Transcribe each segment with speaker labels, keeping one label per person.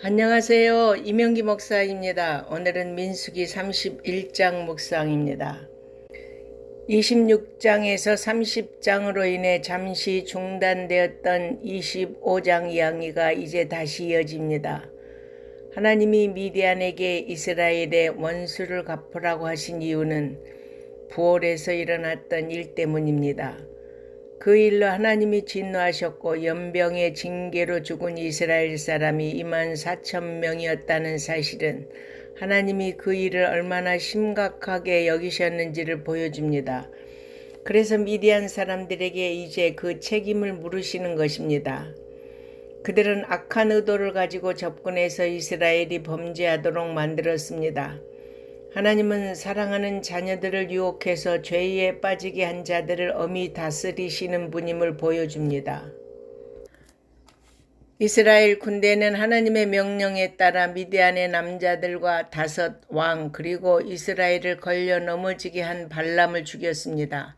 Speaker 1: 안녕하세요. 이명기 목사입니다. 오늘은 민수기 31장 묵상입니다. 26장에서 30장으로 인해 잠시 중단되었던 25장 이야기가 이제 다시 이어집니다. 하나님이 미디안에게 이스라엘의 원수를 갚으라고 하신 이유는 부올에서 일어났던 일 때문입니다. 그 일로 하나님이 진노하셨고 연병의 징계로 죽은 이스라엘 사람이 24,000명이었다는 사실은 하나님이 그 일을 얼마나 심각하게 여기셨는지를 보여줍니다. 그래서 미디안 사람들에게 이제 그 책임을 물으시는 것입니다. 그들은 악한 의도를 가지고 접근해서 이스라엘이 범죄하도록 만들었습니다. 하나님은 사랑하는 자녀들을 유혹해서 죄에 빠지게 한 자들을 엄히 다스리시는 분임을 보여줍니다. 이스라엘 군대는 하나님의 명령에 따라 미디안의 남자들과 5 왕 그리고 이스라엘을 걸려 넘어지게 한 발람을 죽였습니다.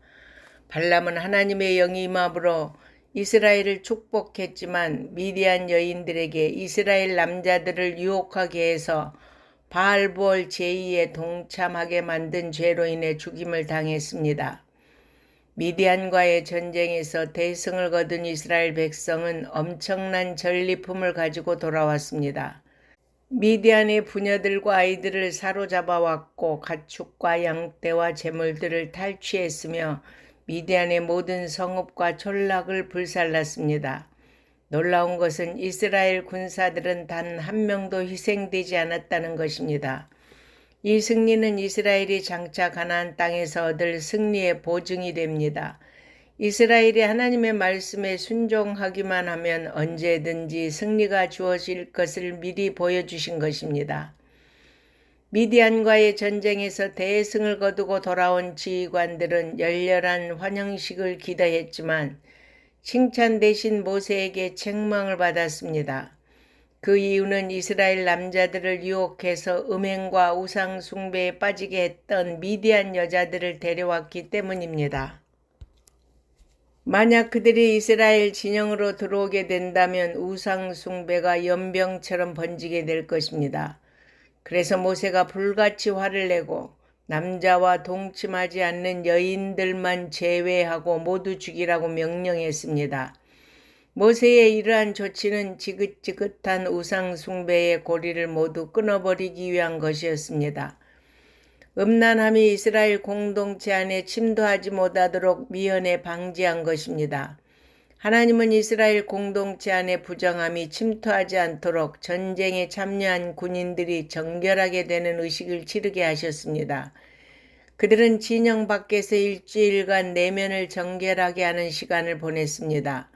Speaker 1: 발람은 하나님의 영이 임함으로 이스라엘을 축복했지만 미디안 여인들에게 이스라엘 남자들을 유혹하게 해서 바알볼 제의에 동참하게 만든 죄로 인해 죽임을 당했습니다. 미디안과의 전쟁에서 대승을 거둔 이스라엘 백성은 엄청난 전리품을 가지고 돌아왔습니다. 미디안의 부녀들과 아이들을 사로잡아왔고 가축과 양떼와 재물들을 탈취했으며 미디안의 모든 성읍과 촌락을 불살랐습니다. 놀라운 것은 이스라엘 군사들은 단 한 명도 희생되지 않았다는 것입니다. 이 승리는 이스라엘이 장차 가나안 땅에서 얻을 승리의 보증이 됩니다. 이스라엘이 하나님의 말씀에 순종하기만 하면 언제든지 승리가 주어질 것을 미리 보여주신 것입니다. 미디안과의 전쟁에서 대승을 거두고 돌아온 지휘관들은 열렬한 환영식을 기대했지만 칭찬 대신 모세에게 책망을 받았습니다. 그 이유는 이스라엘 남자들을 유혹해서 음행과 우상 숭배에 빠지게 했던 미디안 여자들을 데려왔기 때문입니다. 만약 그들이 이스라엘 진영으로 들어오게 된다면 우상 숭배가 연병처럼 번지게 될 것입니다. 그래서 모세가 불같이 화를 내고 남자와 동침하지 않는 여인들만 제외하고 모두 죽이라고 명령했습니다. 모세의 이러한 조치는 지긋지긋한 우상 숭배의 고리를 모두 끊어버리기 위한 것이었습니다. 음란함이 이스라엘 공동체 안에 침투하지 못하도록 미연에 방지한 것입니다. 하나님은 이스라엘 공동체 안에 부정함이 침투하지 않도록 전쟁에 참여한 군인들이 정결하게 되는 의식을 치르게 하셨습니다. 그들은 진영 밖에서 일주일간 내면을 정결하게 하는 시간을 보냈습니다.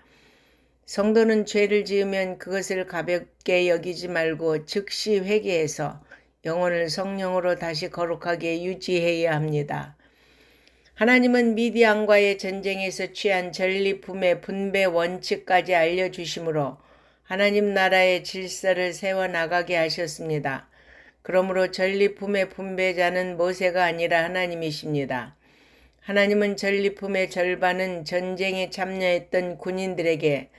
Speaker 1: 성도는 죄를 지으면 그것을 가볍게 여기지 말고 즉시 회개해서 영혼을 성령으로 다시 거룩하게 유지해야 합니다. 하나님은 미디안과의 전쟁에서 취한 전리품의 분배 원칙까지 알려주심으로 하나님 나라의 질서를 세워나가게 하셨습니다. 그러므로 전리품의 분배자는 모세가 아니라 하나님이십니다. 하나님은 전리품의 절반은 전쟁에 참여했던 군인들에게,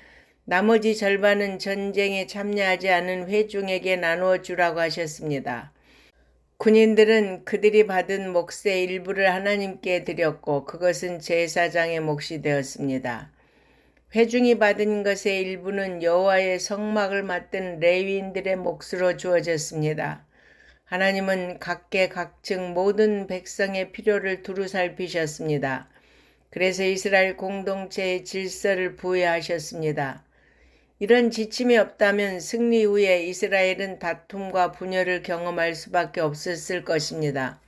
Speaker 1: 나머지 절반은 전쟁에 참여하지 않은 회중에게 나누어 주라고 하셨습니다. 군인들은 그들이 받은 몫의 일부를 하나님께 드렸고 그것은 제사장의 몫이 되었습니다. 회중이 받은 것의 일부는 여호와의 성막을 맡은 레위인들의 몫으로 주어졌습니다. 하나님은 각계각층 모든 백성의 필요를 두루 살피셨습니다. 그래서 이스라엘 공동체의 질서를 부여하셨습니다. 이런 지침이 없다면 승리 후에 이스라엘은 다툼과 분열을 경험할 수밖에 없었을 것입니다.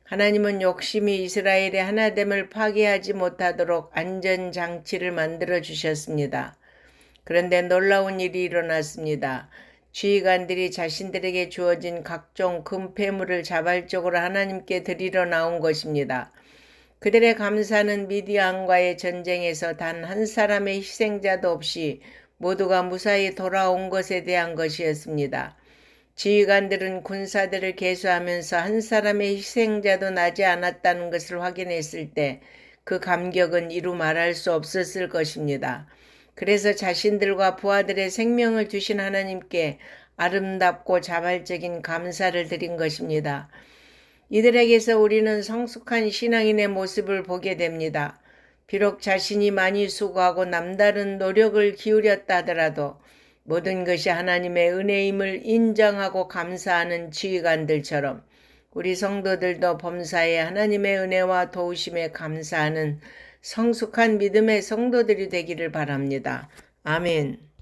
Speaker 1: 하나님은 욕심이 이스라엘의 하나됨을 파괴하지 못하도록 안전장치를 만들어 주셨습니다. 그런데 놀라운 일이 일어났습니다. 지휘관들이 자신들에게 주어진 각종 금폐물을 자발적으로 하나님께 드리러 나온 것입니다. 그들의 감사는 미디안과의 전쟁에서 단 한 사람의 희생자도 없이 모두가 무사히 돌아온 것에 대한 것이었습니다. 지휘관들은 군사들을 계수하면서 한 사람의 희생자도 나지 않았다는 것을 확인했을 때 그 감격은 이루 말할 수 없었을 것입니다. 그래서 자신들과 부하들의 생명을 주신 하나님께 아름답고 자발적인 감사를 드린 것입니다. 이들에게서 우리는 성숙한 신앙인의 모습을 보게 됩니다. 비록 자신이 많이 수고하고 남다른 노력을 기울였다 하더라도 모든 것이 하나님의 은혜임을 인정하고 감사하는 지휘관들처럼 우리 성도들도 범사에 하나님의 은혜와 도우심에 감사하는 성숙한 믿음의 성도들이 되기를 바랍니다. 아멘.